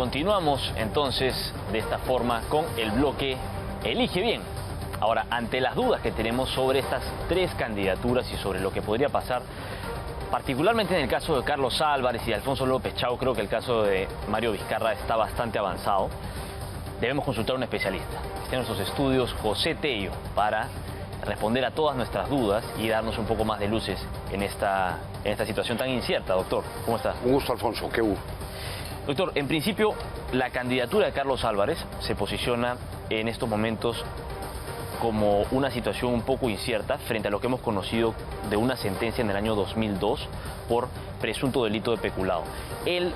Continuamos entonces de esta forma con el bloque Elige Bien. Ahora, ante las dudas que tenemos sobre estas tres candidaturas y sobre lo que podría pasar, particularmente en el caso de Carlos Álvarez y de Alfonso López Chau, creo que el caso de Mario Vizcarra está bastante avanzado, debemos consultar a un especialista. Está en nuestros estudios José Tello para responder a todas nuestras dudas y darnos un poco más de luces en esta situación tan incierta. Doctor, ¿cómo está? Un gusto, Alfonso, qué gusto. Doctor, en principio, la candidatura de Carlos Álvarez se posiciona en estos momentos como una situación un poco incierta frente a lo que hemos conocido de una sentencia en el año 2002 por presunto delito de peculado. Él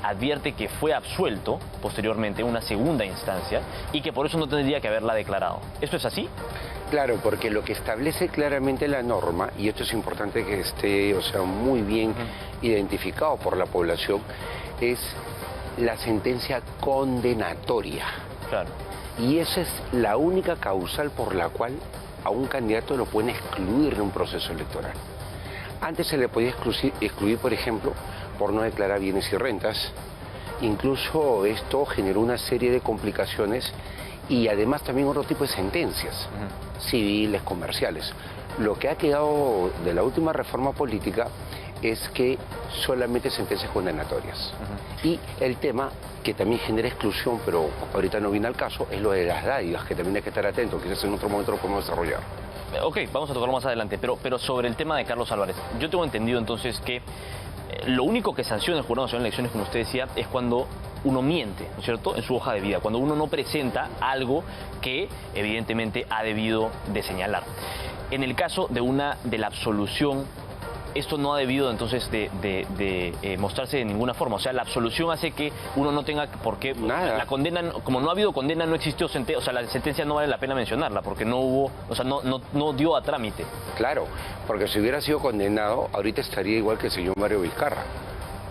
advierte que fue absuelto posteriormente en una segunda instancia y que por eso no tendría que haberla declarado. ¿Esto es así? Claro, porque lo que establece claramente la norma, y esto es importante que esté, muy bien identificado por la población, es la sentencia condenatoria. Claro. Y esa es la única causal por la cual a un candidato lo pueden excluir de un proceso electoral. Antes se le podía excluir, por ejemplo, por no declarar bienes y rentas. Incluso esto generó una serie de complicaciones y además también otro tipo de sentencias, civiles, comerciales. Lo que ha quedado de la última reforma política es que solamente sentencias condenatorias. Y el tema que también genera exclusión, pero ahorita no viene al caso, es lo de las dádivas, que también hay que estar atento, quizás en otro momento lo podemos desarrollar. Ok, vamos a tocarlo más adelante, pero sobre el tema de Carlos Álvarez, yo tengo entendido entonces que lo único que sanciona el Jurado Nacional de Elecciones, como usted decía, es cuando uno miente, ¿no es cierto?, en su hoja de vida, cuando uno no presenta algo que evidentemente ha debido de señalar. En el caso de la absolución, esto no ha debido entonces de mostrarse de ninguna forma. O sea, la absolución hace que uno no tenga por qué... Nada. La condena, como no ha habido condena, no existió sentencia. O sea, la sentencia no vale la pena mencionarla porque no hubo... O sea, no dio a trámite. Claro, porque si hubiera sido condenado, ahorita estaría igual que el señor Mario Vizcarra.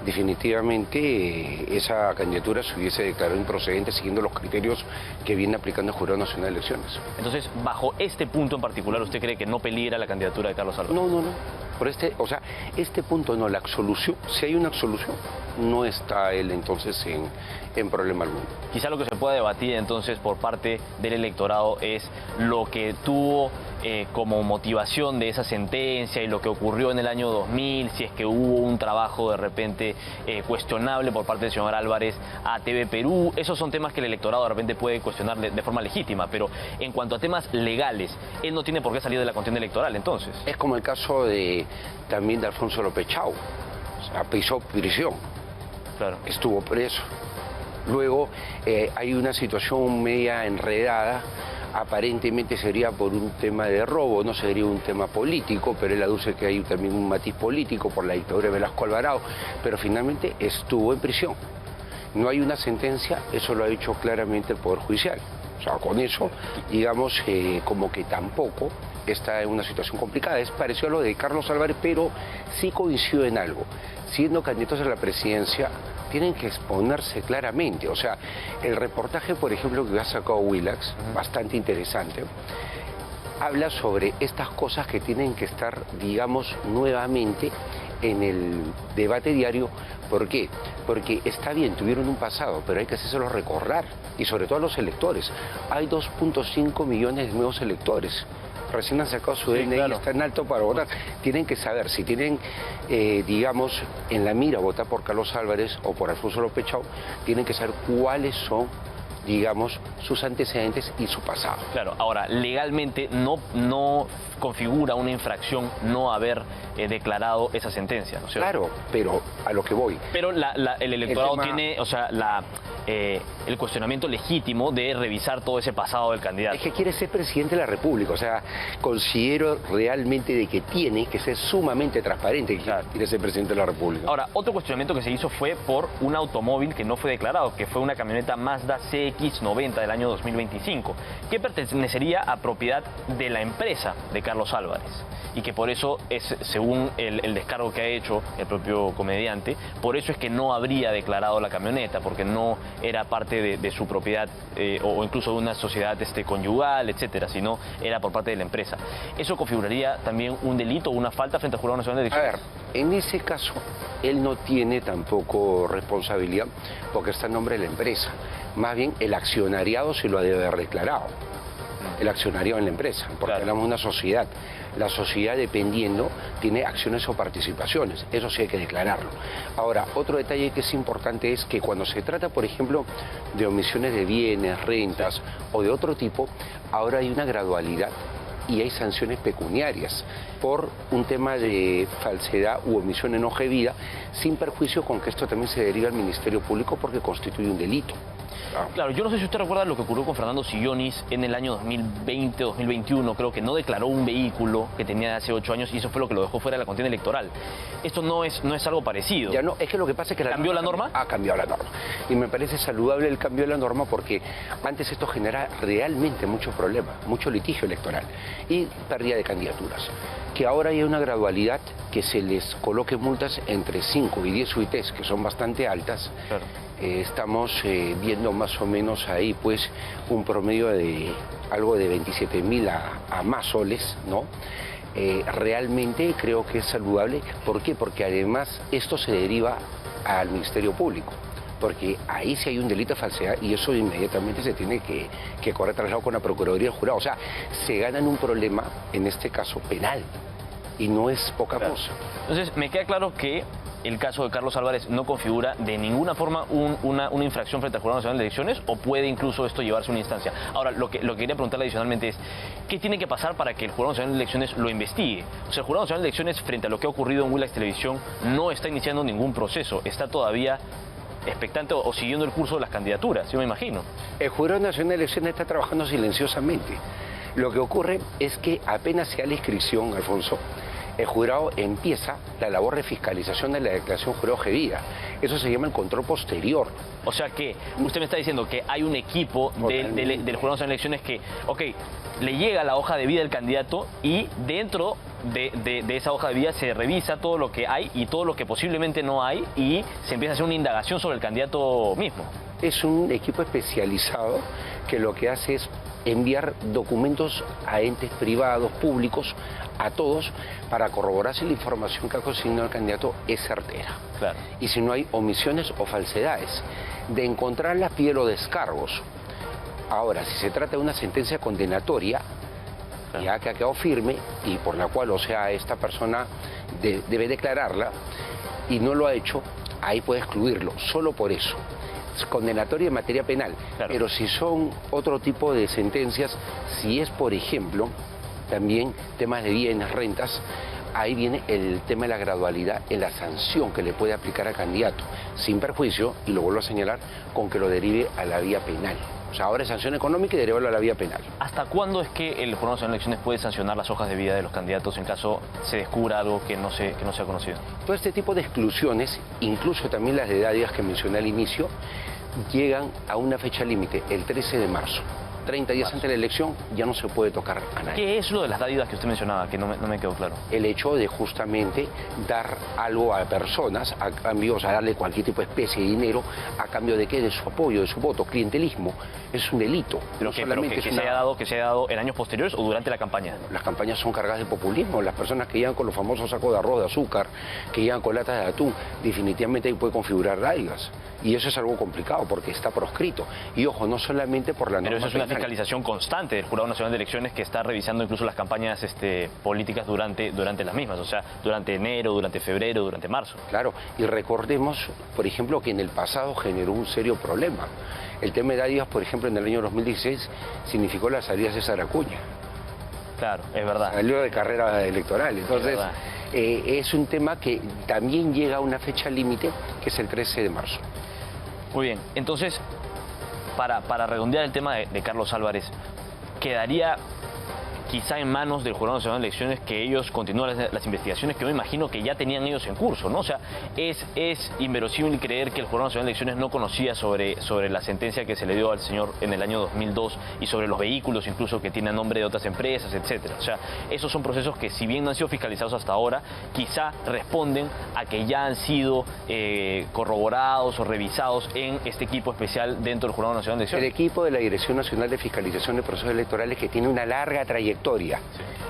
Definitivamente esa candidatura se hubiese declarado improcedente siguiendo los criterios que viene aplicando el Jurado Nacional de Elecciones. Entonces, bajo este punto en particular, ¿usted cree que no peligra la candidatura de Carlos Álvarez? No. Por este punto no, la absolución, si hay una absolución, no está él entonces en problema alguno. Quizá lo que se pueda debatir entonces por parte del electorado es lo que tuvo como motivación de esa sentencia y lo que ocurrió en el año 2000, si es que hubo un trabajo de repente cuestionable por parte del señor Álvarez a TV Perú. Esos son temas que el electorado de repente puede cuestionar de forma legítima, pero en cuanto a temas legales, él no tiene por qué salir de la contienda electoral entonces. Es como el caso también de Alfonso López Chau, pisó prisión, claro, estuvo preso. Luego hay una situación media enredada, aparentemente sería por un tema de robo, no sería un tema político, pero él aduce que hay también un matiz político por la dictadura de Velasco Alvarado, pero finalmente estuvo en prisión. No hay una sentencia, eso lo ha dicho claramente el Poder Judicial. O sea, con eso, digamos, como que tampoco está en una situación complicada. Es parecido a lo de Carlos Álvarez, pero sí coincido en algo. Siendo candidatos a la presidencia, tienen que exponerse claramente. O sea, el reportaje, por ejemplo, que ha sacado Willax, bastante interesante, habla sobre estas cosas que tienen que estar, digamos, nuevamente en el debate diario. ¿Por qué? Porque está bien, tuvieron un pasado, pero hay que hacérselo recordar, y sobre todo a los electores. Hay 2.5 millones de nuevos electores. Recién han sacado su DNI, claro, está en alto para votar. Tienen que saber si tienen, digamos, en la mira votar por Carlos Álvarez o por Alfonso López Chau, tienen que saber cuáles son, digamos, sus antecedentes y su pasado. Claro, ahora, legalmente no configura una infracción no haber declarado esa sentencia, ¿no es cierto? Claro, pero a lo que voy. Pero el electorado tiene, o sea, el cuestionamiento legítimo de revisar todo ese pasado del candidato. Es que quiere ser presidente de la República, o sea, considero realmente de que tiene que ser sumamente transparente que quiere ser presidente de la República. Ahora, otro cuestionamiento que se hizo fue por un automóvil que no fue declarado, que fue una camioneta Mazda CX-90 del año 2025, que pertenecería a propiedad de la empresa de Carlos Álvarez, y que por eso es, según el descargo que ha hecho el propio comediante, por eso es que no habría declarado la camioneta, porque no era parte de su propiedad o incluso de una sociedad conyugal, etcétera, sino era por parte de la empresa. ¿Eso configuraría también un delito o una falta frente al Jurado Nacional de Elecciones? A ver, en ese caso, él no tiene tampoco responsabilidad porque está en nombre de la empresa. Más bien, el accionariado se lo debe haber declarado. El accionariado en la empresa, porque claro, hablamos de una sociedad. La sociedad, dependiendo, tiene acciones o participaciones. Eso sí hay que declararlo. Ahora, otro detalle que es importante es que cuando se trata, por ejemplo, de omisiones de bienes, rentas o de otro tipo, ahora hay una gradualidad y hay sanciones pecuniarias por un tema de falsedad u omisión en hoja de vida, sin perjuicio con que esto también se deriva al Ministerio Público porque constituye un delito. Claro, yo no sé si usted recuerda lo que ocurrió con Fernando Sillonis en el año 2020 o 2021, creo que no declaró un vehículo que tenía hace 8 años y eso fue lo que lo dejó fuera de la contienda electoral. Esto no es algo parecido. Ya no, es que lo que pasa es que ¿Cambió la norma? Ha cambiado la norma. Y me parece saludable el cambio de la norma porque antes esto genera realmente muchos problemas, mucho litigio electoral y pérdida de candidaturas. Que ahora hay una gradualidad que se les coloque multas entre 5 y 10 UITs, que son bastante altas. Claro. Estamos viendo más o menos ahí pues un promedio de algo de 27.000 a más soles, ¿no? Realmente creo que es saludable. ¿Por qué? Porque además esto se deriva al Ministerio Público, porque ahí sí hay un delito de falsedad y eso inmediatamente se tiene que correr traslado con la Procuraduría del Jurado. O sea, se gana en un problema, en este caso penal, y no es poca cosa. Entonces, me queda claro que el caso de Carlos Álvarez no configura de ninguna forma una infracción frente al Jurado Nacional de Elecciones o puede incluso esto llevarse a una instancia. Ahora, lo que quería preguntarle adicionalmente es, ¿qué tiene que pasar para que el Jurado Nacional de Elecciones lo investigue? O sea, el Jurado Nacional de Elecciones, frente a lo que ha ocurrido en Willax Televisión, no está iniciando ningún proceso, está todavía expectante o siguiendo el curso de las candidaturas, yo me imagino. El Jurado Nacional de Elecciones está trabajando silenciosamente. Lo que ocurre es que apenas sea la inscripción, Alfonso, el jurado empieza la labor de fiscalización de la declaración jurado de vida. Eso se llama el control posterior. O sea que usted me está diciendo que hay un equipo del Jurado Nacional de Elecciones que, ok, le llega la hoja de vida del candidato y dentro de esa hoja de vida se revisa todo lo que hay y todo lo que posiblemente no hay y se empieza a hacer una indagación sobre el candidato mismo. Es un equipo especializado que lo que hace es enviar documentos a entes privados, públicos, a todos, para corroborar si la información que ha consignado el candidato es certera. Claro. Y si no hay omisiones o falsedades. De encontrarlas, pide los descargos. Ahora, si se trata de una sentencia condenatoria, claro, ya que ha quedado firme y por la cual, o sea, esta persona debe declararla y no lo ha hecho, ahí puede excluirlo, solo por eso. Es condenatoria en materia penal. Claro. Pero si son otro tipo de sentencias, si es, por ejemplo, también temas de bienes, rentas, ahí viene el tema de la gradualidad en la sanción que le puede aplicar al candidato, sin perjuicio, y lo vuelvo a señalar, con que lo derive a la vía penal. O sea, ahora es sanción económica y derivarlo a la vía penal. ¿Hasta cuándo es que el Jurado Nacional de Elecciones puede sancionar las hojas de vida de los candidatos en caso se descubra algo que no se ha conocido? Todo este tipo de exclusiones, incluso también las de dádivas que mencioné al inicio, llegan a una fecha límite, el 13 de marzo. 30 días antes de la elección ya no se puede tocar a nadie. ¿Qué es lo de las dádivas que usted mencionaba, que no me quedó claro? El hecho de justamente dar algo a personas, a cambio, o sea, darle cualquier tipo de especie de dinero, a cambio de qué, de su apoyo, de su voto. Clientelismo es un delito. Pero, se haya dado en años posteriores o durante la campaña. Las campañas son cargadas de populismo. Las personas que llegan con los famosos sacos de arroz, de azúcar, que llegan con latas de atún, definitivamente ahí puede configurar dádivas. Y eso es algo complicado porque está proscrito. Y ojo, no solamente por la norma penal. Pero eso es una fiscalización constante del Jurado Nacional de Elecciones que está revisando incluso las campañas políticas durante las mismas, o sea, durante enero, durante febrero, durante marzo. Claro, y recordemos, por ejemplo, que en el pasado generó un serio problema. El tema de dádivas, por ejemplo, en el año 2016 significó la salida de César Acuña. Claro, es verdad. Salió de carrera electoral. Entonces, es un tema que también llega a una fecha límite, que es el 13 de marzo. Muy bien, entonces, para redondear el tema de Carlos Álvarez, quedaría quizá en manos del Jurado Nacional de Elecciones que ellos continúen las investigaciones que yo me imagino que ya tenían ellos en curso, ¿no? O sea, es inverosímil creer que el Jurado Nacional de Elecciones no conocía sobre la sentencia que se le dio al señor en el año 2002 y sobre los vehículos incluso que tienen nombre de otras empresas, etcétera. O sea, esos son procesos que, si bien no han sido fiscalizados hasta ahora, quizá responden a que ya han sido corroborados o revisados en este equipo especial dentro del Jurado Nacional de El Elecciones. equipo de la Dirección Nacional de Fiscalización de Procesos Electorales, que tiene una larga trayectoria,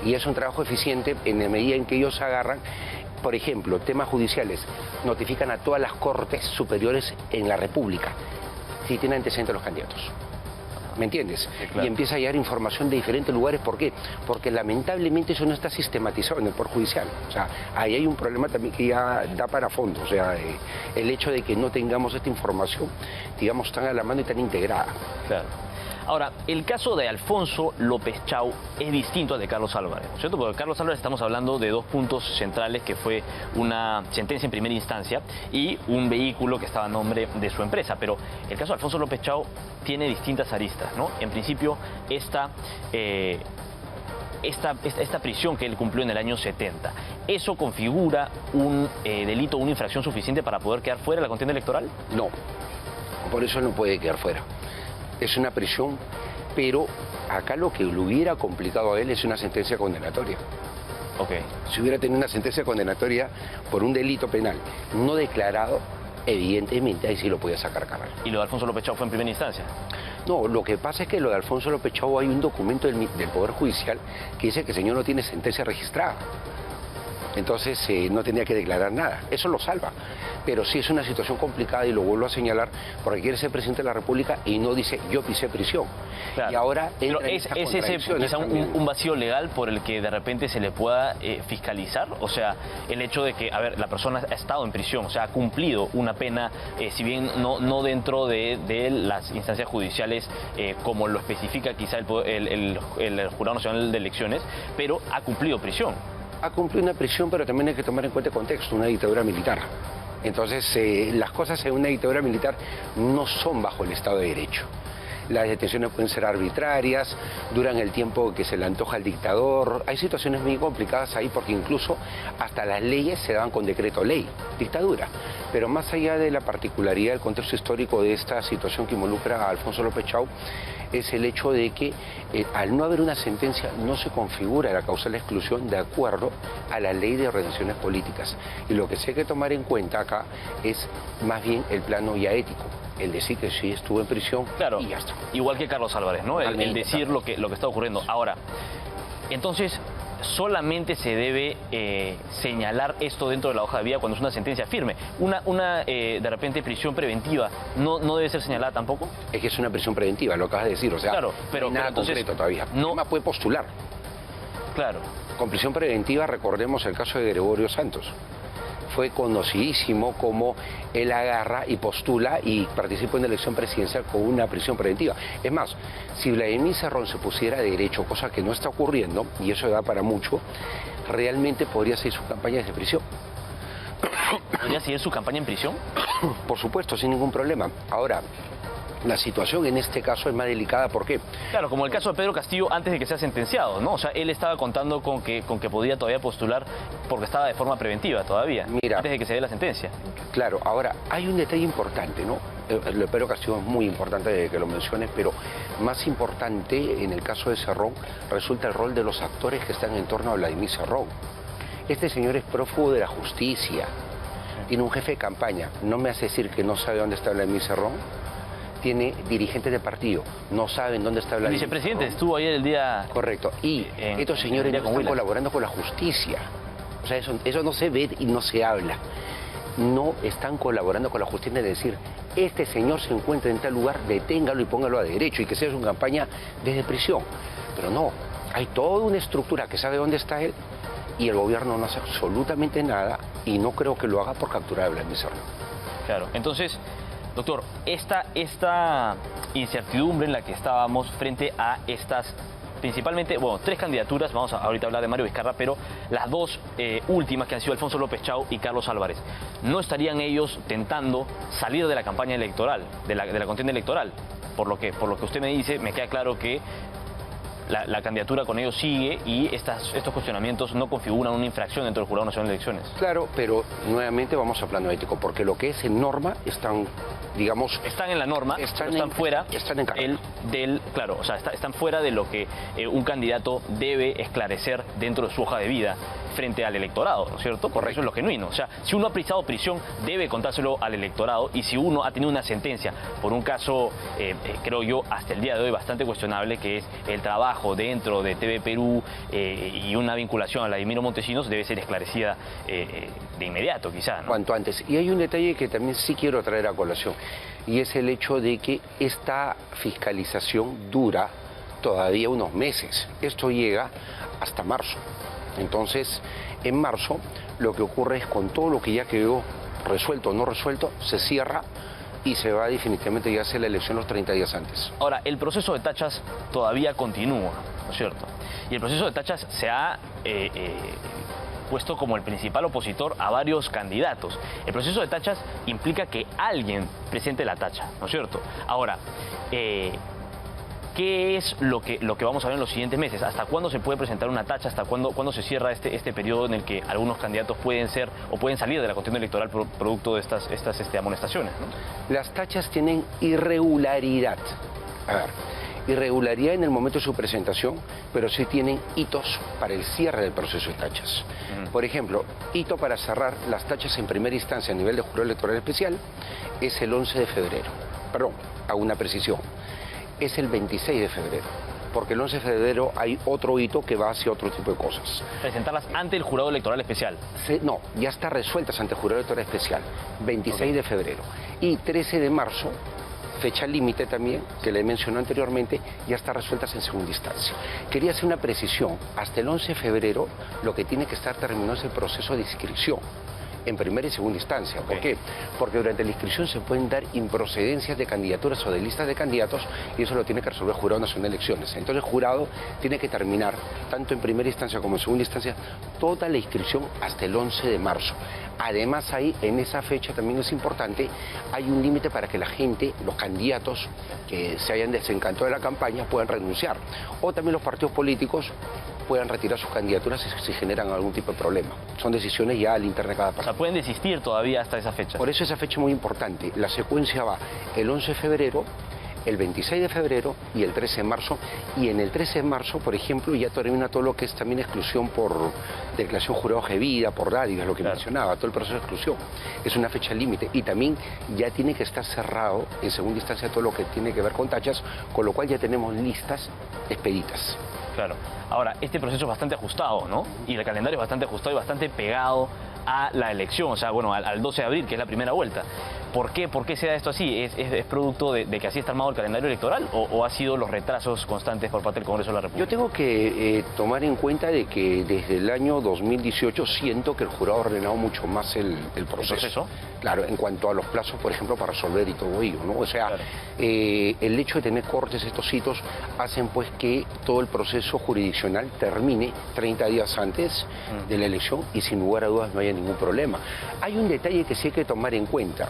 y es un trabajo eficiente en la medida en que ellos agarran, por ejemplo, temas judiciales, notifican a todas las cortes superiores en la República si tienen antecedentes los candidatos. ¿Me entiendes? Sí, claro. Y empieza a llegar información de diferentes lugares. ¿Por qué? Porque lamentablemente eso no está sistematizado en el Poder Judicial. O sea, ahí hay un problema también que ya da para fondo. O sea, el hecho de que no tengamos esta información, digamos, tan a la mano y tan integrada. Claro. Ahora, el caso de Alfonso López Chau es distinto al de Carlos Álvarez, ¿no es cierto? Porque Carlos Álvarez estamos hablando de dos puntos centrales, que fue una sentencia en primera instancia y un vehículo que estaba a nombre de su empresa. Pero el caso de Alfonso López Chau tiene distintas aristas, ¿no? En principio, esta prisión que él cumplió en el año 70, ¿eso configura un delito, una infracción suficiente para poder quedar fuera de la contienda electoral? No, por eso no puede quedar fuera. Es una prisión, pero acá lo que le hubiera complicado a él es una sentencia condenatoria. Ok. Si hubiera tenido una sentencia condenatoria por un delito penal no declarado, evidentemente ahí sí lo podía sacar cargar. ¿Y lo de Alfonso López Chau fue en primera instancia? No, lo que pasa es que lo de Alfonso López Chau, hay un documento del Poder Judicial que dice que el señor no tiene sentencia registrada. Entonces no tenía que declarar nada. Eso lo salva. Pero sí es una situación complicada, y lo vuelvo a señalar, porque quiere ser presidente de la República y no dice yo pisé prisión. Claro. Y ahora pero entra en es estas ese contradicciones quizá también. un vacío legal por el que de repente se le pueda fiscalizar. O sea, el hecho de que, a ver, la persona ha estado en prisión, o sea, ha cumplido una pena, si bien no dentro de las instancias judiciales como lo especifica quizá el Jurado Nacional de Elecciones, pero ha cumplido prisión. Ha cumplido una prisión, pero también hay que tomar en cuenta el contexto, una dictadura militar. Entonces, las cosas en una dictadura militar no son bajo el Estado de Derecho. Las detenciones pueden ser arbitrarias, duran el tiempo que se le antoja al dictador. Hay situaciones muy complicadas ahí, porque incluso hasta las leyes se daban con decreto ley, dictadura. Pero más allá de la particularidad del contexto histórico de esta situación que involucra a Alfonso López Chau, es el hecho de que al no haber una sentencia no se configura la causal de exclusión de acuerdo a la ley de organizaciones políticas. Y lo que sí hay que tomar en cuenta acá es más bien el plano ya ético. El decir que sí estuvo en prisión, claro, y ya está. Igual que Carlos Álvarez, ¿no? El decir lo que está ocurriendo. Ahora, entonces, solamente se debe señalar esto dentro de la hoja de vida cuando es una sentencia firme. De repente, prisión preventiva, ¿no debe ser señalada tampoco? Es que es una prisión preventiva, lo acabas de decir, o sea, claro, pero, no hay nada entonces, concreto todavía. No, Tema puede postular. Claro. Con prisión preventiva, recordemos el caso de Gregorio Santos. Fue conocidísimo como él agarra y postula y participa en la elección presidencial con una prisión preventiva. Es más, si Vladimir Cerrón se pusiera a derecho, cosa que no está ocurriendo, y eso da para mucho, realmente podría seguir su campaña desde prisión. ¿Podría seguir su campaña en prisión? Por supuesto, sin ningún problema. Ahora, la situación en este caso es más delicada. ¿Por qué? Claro, como el caso de Pedro Castillo antes de que sea sentenciado, ¿no? O sea, él estaba contando con que podía todavía postular porque estaba de forma preventiva todavía, Mira, antes de que se dé la sentencia. Claro, ahora, hay un detalle importante, ¿no? Lo de Pedro Castillo es muy importante que lo menciones, pero más importante en el caso de Cerrón resulta el rol de los actores que están en torno a Vladimir Cerrón. Este señor es prófugo de la justicia, tiene un jefe de campaña, no me hace decir que no sabe dónde está Vladimir Cerrón. Tiene dirigentes de partido, no saben dónde está Vladimir. El vicepresidente estuvo ayer el día... Correcto, y estos señores no están colaborando con la justicia. O sea, eso no se ve y no se habla. No están colaborando con la justicia, es decir, este señor se encuentra en tal lugar, deténgalo y póngalo a derecho y que sea su campaña desde prisión. Pero no, hay toda una estructura que sabe dónde está él y el gobierno no hace absolutamente nada, y no creo que lo haga por capturar a Vladimir Cerrón. Claro, entonces, doctor, esta incertidumbre en la que estábamos frente a estas, principalmente, bueno, tres candidaturas, vamos a ahorita hablar de Mario Vizcarra, pero las dos últimas, que han sido Alfonso López Chau y Carlos Álvarez, ¿no estarían ellos tentando salir de la campaña electoral, de la contienda electoral? Por lo que usted me dice, me queda claro que la candidatura con ellos sigue y estos cuestionamientos no configuran una infracción dentro del Jurado Nacional de Elecciones. Claro, pero nuevamente vamos a plano ético, porque lo que es en norma están, digamos... Están en la norma, están fuera claro, o sea, están fuera de lo que un candidato debe esclarecer dentro de su hoja de vida frente al electorado, ¿no es cierto? Porque eso es lo genuino. O sea, si uno ha prestado prisión, debe contárselo al electorado, y si uno ha tenido una sentencia por un caso, creo yo, hasta el día de hoy bastante cuestionable, que es el trabajo dentro de TV Perú y una vinculación a Vladimiro Montesinos, debe ser esclarecida de inmediato, quizá, ¿no? Cuanto antes. Y hay un detalle que también sí quiero traer a colación, y es el hecho de que esta fiscalización dura todavía unos meses. Esto llega hasta marzo. Entonces, en marzo, lo que ocurre es, con todo lo que ya quedó resuelto o no resuelto, se cierra y se va definitivamente, ya hacer la elección los 30 días antes. Ahora, el proceso de tachas todavía continúa, ¿no es cierto? Y el proceso de tachas se ha puesto como el principal opositor a varios candidatos. El proceso de tachas implica que alguien presente la tacha, ¿no es cierto? Ahora, ¿qué es lo que vamos a ver en los siguientes meses? ¿Hasta cuándo se puede presentar una tacha? ¿Hasta cuándo se cierra este periodo en el que algunos candidatos pueden ser o pueden salir de la contienda electoral producto de estas amonestaciones, ¿no? Las tachas tienen irregularidad. A ver, irregularidad en el momento de su presentación, pero sí tienen hitos para el cierre del proceso de tachas. Por ejemplo, hito para cerrar las tachas en primera instancia a nivel de Jurado Electoral Especial es el 11 de febrero. Perdón, hago una precisión. Es el 26 de febrero, porque el 11 de febrero hay otro hito que va hacia otro tipo de cosas. Presentarlas ante el Jurado Electoral Especial. No, ya está resueltas ante el Jurado Electoral Especial, 26 de febrero. Y 13 de marzo, fecha límite también, que le mencioné anteriormente, ya está resueltas en segunda instancia. Quería hacer una precisión: hasta el 11 de febrero lo que tiene que estar terminado es el proceso de inscripción en primera y segunda instancia. ¿Por qué? Porque durante la inscripción se pueden dar improcedencias de candidaturas o de listas de candidatos, y eso lo tiene que resolver el Jurado Nacional de Elecciones. Entonces el jurado tiene que terminar, tanto en primera instancia como en segunda instancia, toda la inscripción hasta el 11 de marzo. Además, ahí, en esa fecha también es importante, hay un límite para que la gente, los candidatos que se hayan desencantado de la campaña, puedan renunciar. O también los partidos políticos puedan retirar sus candidaturas si generan algún tipo de problema. Son decisiones ya al interno de cada partido. O sea, pueden desistir todavía hasta esa fecha. Por eso esa fecha es muy importante. La secuencia va el 11 de febrero, el 26 de febrero y el 13 de marzo. Y en el 13 de marzo, por ejemplo, ya termina todo lo que es también exclusión por declaración jurada de vida, por radio, es lo que mencionaba, todo el proceso de exclusión. Es una fecha límite, y también ya tiene que estar cerrado en segunda instancia todo lo que tiene que ver con tachas, con lo cual ya tenemos listas expeditas. Claro. Ahora, este proceso es bastante ajustado, ¿no? Y el calendario es bastante ajustado y bastante pegado a la elección, o sea, bueno, al 12 de abril, que es la primera vuelta. ¿Por qué se da esto así? ¿Es producto de que así está armado el calendario electoral, o ha sido los retrasos constantes por parte del Congreso de la República? Yo tengo que tomar en cuenta de que desde el año 2018 siento que el jurado ha ordenado mucho más el proceso. ¿El proceso? Claro, en cuanto a los plazos, por ejemplo, para resolver y todo ello, ¿no? O sea, claro, el hecho de tener cortes, estos hitos, hacen pues que todo el proceso jurisdiccional termine 30 días antes de la elección, y sin lugar a dudas no haya ningún problema. Hay un detalle que sí hay que tomar en cuenta.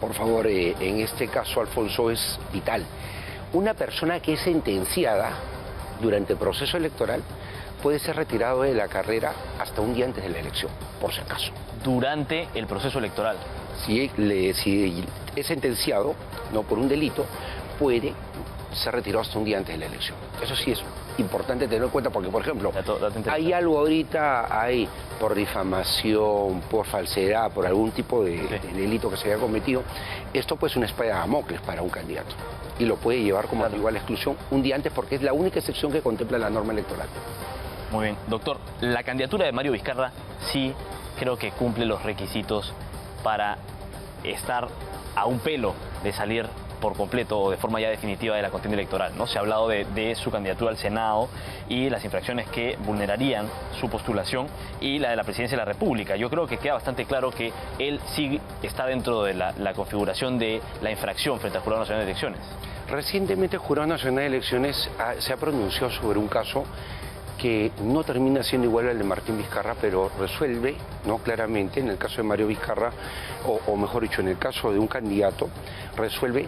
Por favor, en este caso, Alfonso, es vital. Una persona que es sentenciada durante el proceso electoral puede ser retirado de la carrera hasta un día antes de la elección, por si acaso. Durante el proceso electoral. Si es sentenciado, no por un delito, puede ser retirado hasta un día antes de la elección. Eso sí es importante tenerlo en cuenta, porque, por ejemplo, hay algo ahorita, hay por difamación, por falsedad, por algún tipo de delito que se haya cometido. Esto pues es una espada de Damocles para un candidato, y lo puede llevar como igual a exclusión un día antes, porque es la única excepción que contempla la norma electoral. Muy bien, doctor, la candidatura de Mario Vizcarra sí creo que cumple los requisitos para estar a un pelo de salir por completo o de forma ya definitiva de la contienda electoral, ¿no? Se ha hablado de su candidatura al Senado y las infracciones que vulnerarían su postulación y la de la presidencia de la República. Yo creo que queda bastante claro que él sí está dentro de la configuración de la infracción frente al Jurado Nacional de Elecciones. Recientemente el Jurado Nacional de Elecciones se ha pronunciado sobre un caso que no termina siendo igual al de Martín Vizcarra, pero resuelve, ¿no?, claramente, en el caso de Mario Vizcarra, o mejor dicho, en el caso de un candidato, resuelve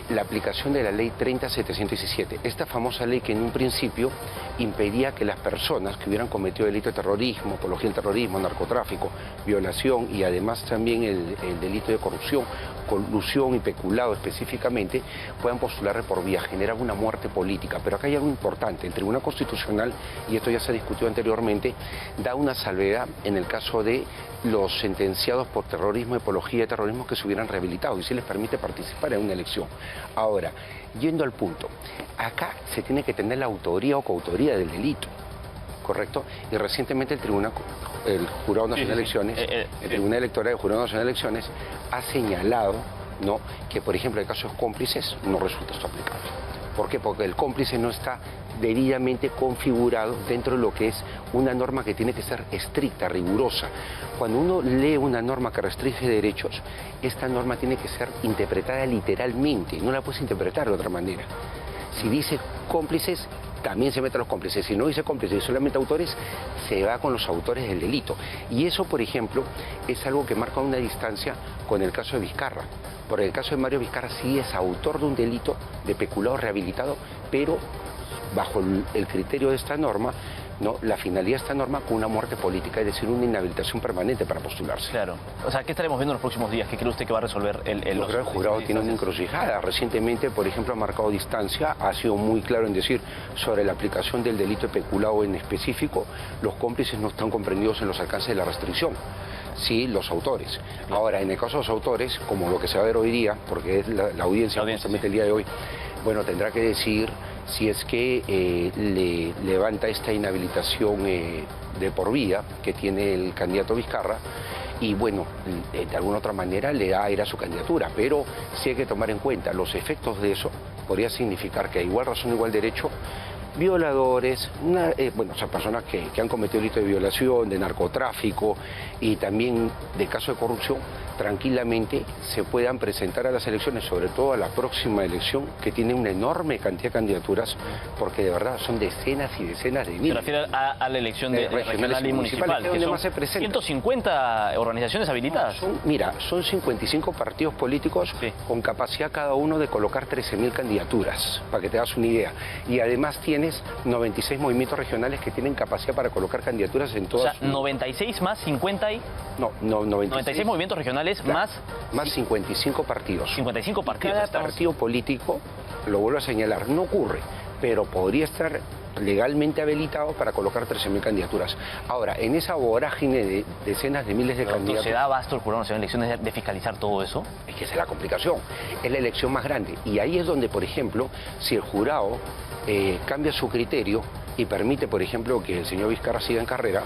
la aplicación de la ley 30.717, esta famosa ley que en un principio impedía que las personas que hubieran cometido delito de terrorismo, apología del terrorismo, narcotráfico, violación y además también el delito de corrupción, colusión y peculado específicamente, puedan postular por vía, generar una muerte política. Pero acá hay algo importante, el Tribunal Constitucional, y esto ya se discutió anteriormente, da una salvedad en el caso de los sentenciados por terrorismo y apología de terrorismo que se hubieran rehabilitado y se les permite participar en una elección. Ahora, yendo al punto, acá se tiene que tener la autoría o coautoría del delito, ¿correcto? Y recientemente el Jurado Nacional de Elecciones, el Tribunal Electoral del Jurado Nacional de Elecciones ha señalado, ¿no?, que por ejemplo en casos cómplices no resulta esto aplicable. ¿Por qué? Porque el cómplice no está debidamente configurado dentro de lo que es una norma que tiene que ser estricta, rigurosa. Cuando uno lee una norma que restringe derechos, esta norma tiene que ser interpretada literalmente, no la puedes interpretar de otra manera. Si dice cómplices, también se mete a los cómplices. Si no dice cómplices y solamente autores, se va con los autores del delito. Y eso, por ejemplo, es algo que marca una distancia con el caso de Vizcarra. Por el caso de Mario Vizcarra sí es autor de un delito de peculado rehabilitado, pero bajo el criterio de esta norma, ¿no?, la finalidad de esta norma con una muerte política, es decir, una inhabilitación permanente para postularse. Claro. O sea, ¿qué estaremos viendo en los próximos días? ¿Qué cree usted que va a resolver el jurado tiene una encrucijada. Recientemente, por ejemplo, ha marcado distancia, ha sido muy claro en decir sobre la aplicación del delito de peculado en específico, los cómplices no están comprendidos en los alcances de la restricción. Sí, los autores. Ahora, en el caso de los autores, como lo que se va a ver hoy día, porque es la audiencia justamente el día de hoy, bueno, tendrá que decir si es que le levanta esta inhabilitación de por vida que tiene el candidato Vizcarra y bueno, de alguna otra manera le da aire a su candidatura, pero sí hay que tomar en cuenta los efectos de eso. Podría significar que a igual razón, igual derecho, violadores, o sea, personas que han cometido delitos de violación, de narcotráfico y también de caso de corrupción, tranquilamente se puedan presentar a las elecciones, sobre todo a la próxima elección, que tiene una enorme cantidad de candidaturas, porque de verdad son decenas y decenas de miles. Se refiere a la elección de regional y municipal, que donde son más se presenta. 150 organizaciones habilitadas. Son 55 partidos políticos con capacidad cada uno de colocar 13.000 candidaturas, para que te hagas una idea. Y además tienes 96 movimientos regionales que tienen capacidad para colocar candidaturas en todas. O sea, 96 más 50 y... No, 96 movimientos regionales más 55 partidos. 55 partidos. Cada partido político, lo vuelvo a señalar, no ocurre, pero podría estar legalmente habilitado para colocar 13.000 candidaturas. Ahora, en esa vorágine de decenas de miles de candidatos... ¿Se da abasto el Jurado Nacional de Elecciones de fiscalizar todo eso? Es que esa es la complicación, es la elección más grande. Y ahí es donde, por ejemplo, si el jurado cambia su criterio y permite, por ejemplo, que el señor Vizcarra siga en carrera,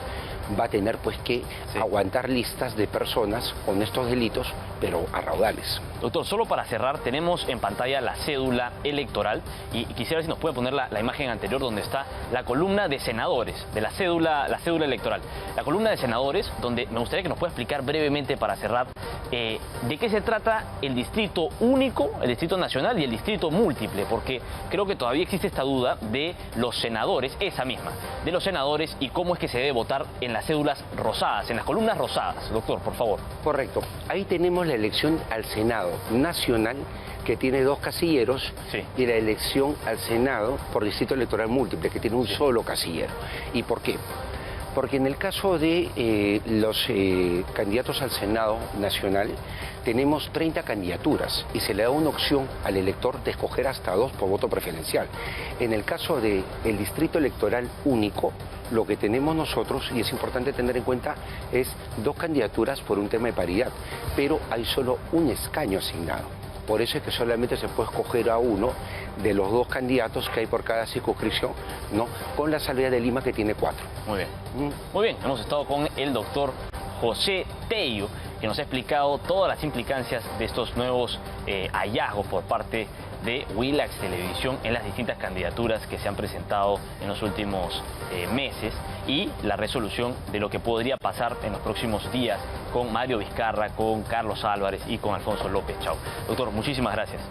va a tener pues que aguantar listas de personas con estos delitos, pero a raudales. Doctor, solo para cerrar, tenemos en pantalla la cédula electoral y quisiera ver si nos puede poner la imagen anterior donde está la columna de senadores, de la cédula electoral. La columna de senadores, donde me gustaría que nos pueda explicar brevemente para cerrar de qué se trata el distrito único, el distrito nacional y el distrito múltiple, porque creo que todavía existe esta duda de los senadores, esa misma, de los senadores y cómo es que se debe votar en las cédulas rosadas, en las columnas rosadas. Doctor, por favor. Correcto. Ahí tenemos la elección al Senado nacional, que tiene 2 casilleros, y la elección al Senado por distrito electoral múltiple, que tiene un solo casillero. ¿Y por qué? Porque en el caso de los candidatos al Senado nacional, tenemos 30 candidaturas y se le da una opción al elector de escoger hasta 2 por voto preferencial. En el caso del distrito electoral único, lo que tenemos nosotros, y es importante tener en cuenta, es 2 candidaturas por un tema de paridad, pero hay solo un escaño asignado. Por eso es que solamente se puede escoger a uno de los 2 candidatos que hay por cada circunscripción, ¿no?, con la salvedad de Lima, que tiene 4. Muy bien. Muy bien, hemos estado con el doctor José Tello, que nos ha explicado todas las implicancias de estos nuevos hallazgos por parte de Willax Televisión en las distintas candidaturas que se han presentado en los últimos meses y la resolución de lo que podría pasar en los próximos días con Mario Vizcarra, con Carlos Álvarez y con Alfonso López Chau. Doctor, muchísimas gracias.